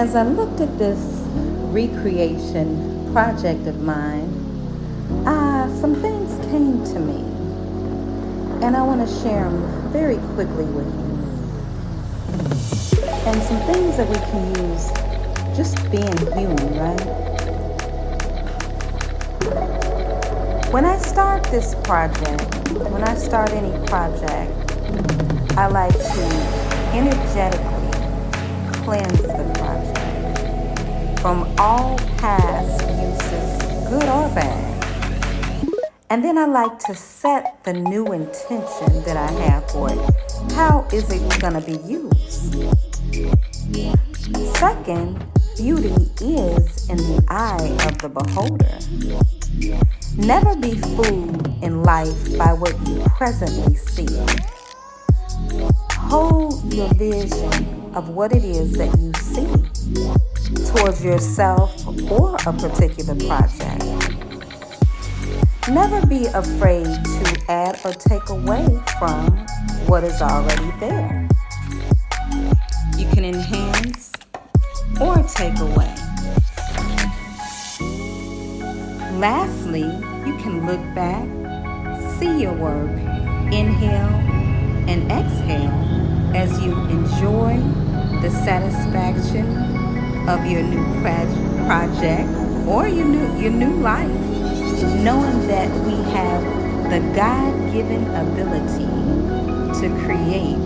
As I looked at this recreation project of mine, some things came to me, and I want to share them very quickly with you. And some things that we can use just being human, right? When I start this project, when I start any project, I like to energetically cleanse the project from all past uses, good or bad. And then I like to set the new intention that I have for it. How is it going to be used? Second, beauty is in the eye of the beholder. Never be fooled in life by what you presently see. Hold your vision of what it is that you see towards yourself or a particular project. Never be afraid to add or take away from what is already there. You can enhance or take away. Lastly, you can look back, see your work, inhale and exhale as you enjoy the satisfaction of your new project or your new life, knowing that we have the God-given ability to create